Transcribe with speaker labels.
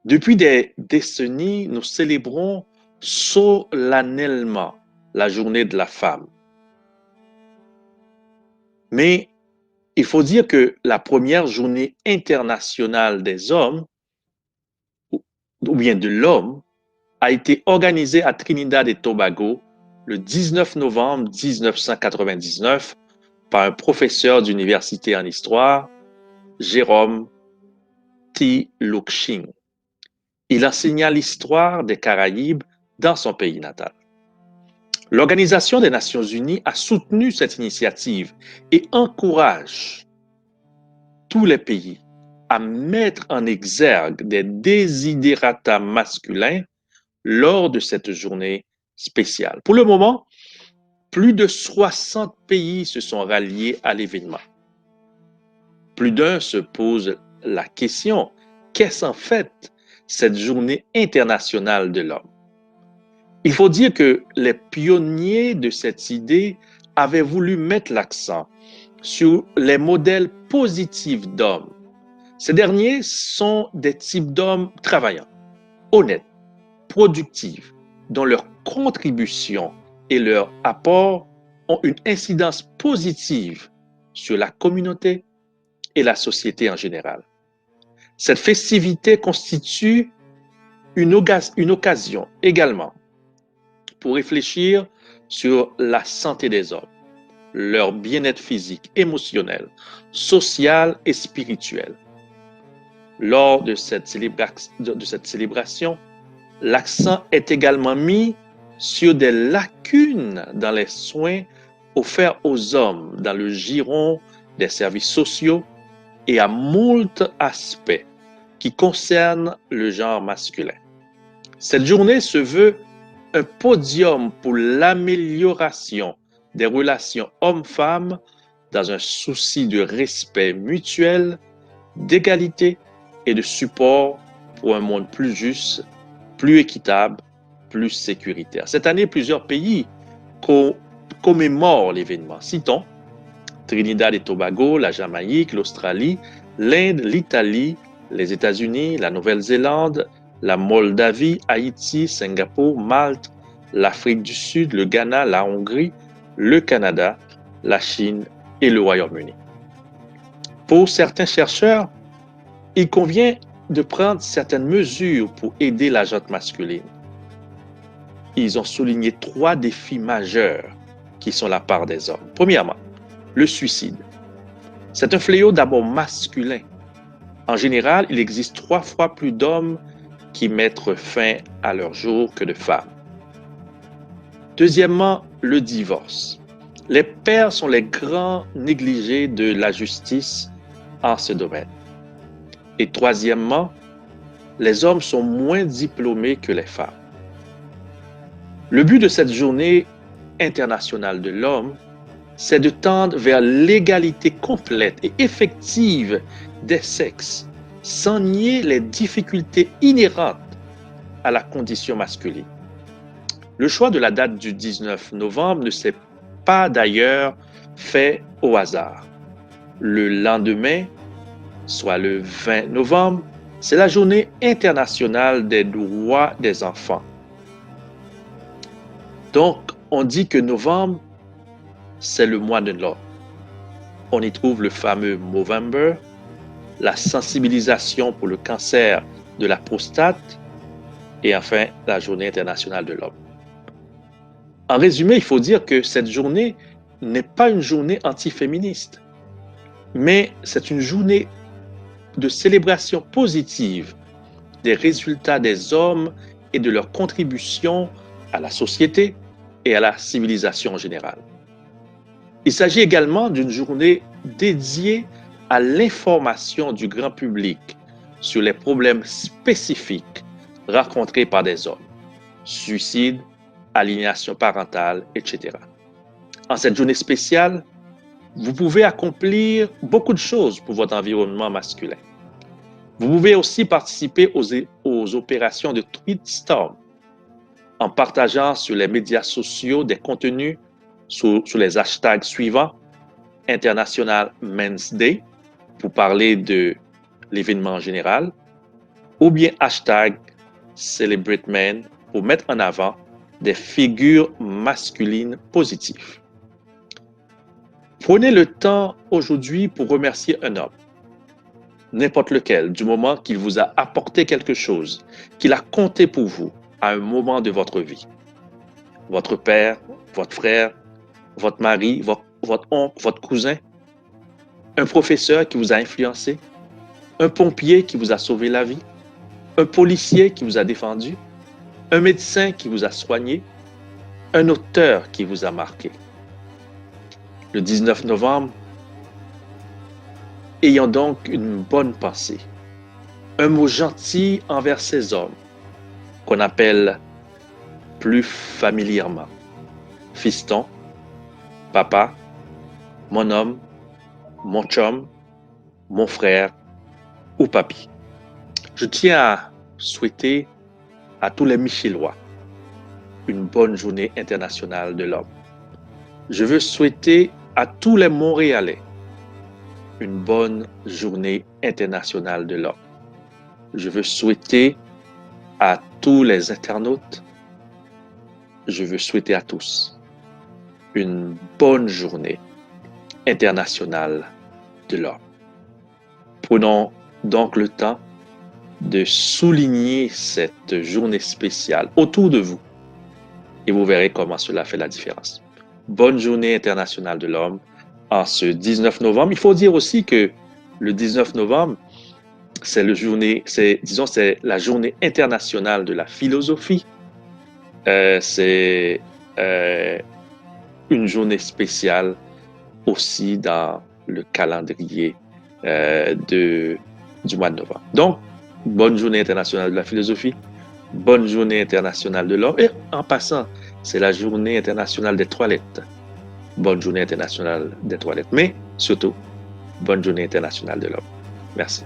Speaker 1: Depuis des décennies, nous célébrons solennellement la journée de la femme. Mais il faut dire que la première journée internationale des hommes, ou bien de l'homme, a été organisée à Trinidad et Tobago le 19 novembre 1999 par un professeur d'université en histoire, Jérôme T. Lookching. Il enseigna l'histoire des Caraïbes dans son pays natal. L'Organisation des Nations Unies a soutenu cette initiative et encourage tous les pays à mettre en exergue des desiderata masculins lors de cette journée spéciale. Pour le moment, plus de 60 pays se sont ralliés à l'événement. Plus d'un se pose la question, qu'est-ce en fait cette journée internationale de l'homme? Il faut dire que les pionniers de cette idée avaient voulu mettre l'accent sur les modèles positifs d'hommes. Ces derniers sont des types d'hommes travaillants, honnêtes, productifs, dont leur contribution et leur apport ont une incidence positive sur la communauté et la société en général. Cette festivité constitue une occasion également pour réfléchir sur la santé des hommes, leur bien-être physique, émotionnel, social et spirituel. Lors de cette célébration, l'accent est également mis sur des lacunes dans les soins offerts aux hommes dans le giron des services sociaux et à moult aspects qui concernent le genre masculin. Cette journée se veut un podium pour l'amélioration des relations hommes-femmes dans un souci de respect mutuel, d'égalité et de support pour un monde plus juste, plus équitable, plus sécuritaire. Cette année, plusieurs pays commémorent l'événement. Citons Trinidad et Tobago, la Jamaïque, l'Australie, l'Inde, l'Italie, les États-Unis, la Nouvelle-Zélande, la Moldavie, Haïti, Singapour, Malte, l'Afrique du Sud, le Ghana, la Hongrie, le Canada, la Chine et le Royaume-Uni. Pour certains chercheurs, il convient de prendre certaines mesures pour aider la gente masculine. Ils ont souligné 3 défis majeurs qui sont la part des hommes. Premièrement, le suicide. C'est un fléau d'abord masculin. En général, il existe 3 fois plus d'hommes qui mettent fin à leur jour que de femmes. Deuxièmement, le divorce. Les pères sont les grands négligés de la justice en ce domaine. Et troisièmement, les hommes sont moins diplômés que les femmes. Le but de cette journée internationale de l'homme, c'est de tendre vers l'égalité complète et effective des sexes, sans nier les difficultés inhérentes à la condition masculine. Le choix de la date du 19 novembre ne s'est pas d'ailleurs fait au hasard. Le lendemain, soit le 20 novembre, c'est la journée internationale des droits des enfants. Donc, on dit que novembre, c'est le mois de l'homme. On y trouve le fameux Movember, la sensibilisation pour le cancer de la prostate et enfin la journée internationale de l'homme. En résumé, il faut dire que cette journée n'est pas une journée antiféministe, mais c'est une journée de célébration positive des résultats des hommes et de leur contribution à la société et à la civilisation en général. Il s'agit également d'une journée dédiée à l'information du grand public sur les problèmes spécifiques rencontrés par des hommes, suicide, aliénation parentale, etc. En cette journée spéciale, vous pouvez accomplir beaucoup de choses pour votre environnement masculin. Vous pouvez aussi participer aux opérations de Tweetstorm en partageant sur les médias sociaux des contenus sur les hashtags suivants: International Men's Day, pour parler de l'événement en général, ou bien hashtag #CelebrateMen pour mettre en avant des figures masculines positives. Prenez le temps aujourd'hui pour remercier un homme, n'importe lequel, du moment qu'il vous a apporté quelque chose, qu'il a compté pour vous à un moment de votre vie. Votre père, votre frère, votre mari, votre oncle, votre cousin, un professeur qui vous a influencé, un pompier qui vous a sauvé la vie, un policier qui vous a défendu, un médecin qui vous a soigné, un auteur qui vous a marqué. Le 19 novembre, ayons donc une bonne pensée, un mot gentil envers ces hommes qu'on appelle plus familièrement fiston, papa, mon homme, mon chum, mon frère ou papy. Je tiens à souhaiter à tous les Michellois une bonne journée internationale de l'homme. Je veux souhaiter à tous les Montréalais une bonne journée internationale de l'homme. Je veux souhaiter à tous les internautes, je veux souhaiter à tous une bonne journée internationale de l'homme. Prenons donc le temps de souligner cette journée spéciale autour de vous et vous verrez comment cela fait la différence. Bonne journée internationale de l'homme en ce 19 novembre. Il faut dire aussi que le 19 novembre, c'est la journée internationale de la philosophie. C'est une journée spéciale aussi dans le calendrier du mois de novembre. Donc, bonne journée internationale de la philosophie, bonne journée internationale de l'homme. Et en passant, c'est la journée internationale des toilettes. Bonne journée internationale des toilettes. Mais surtout, bonne journée internationale de l'homme. Merci.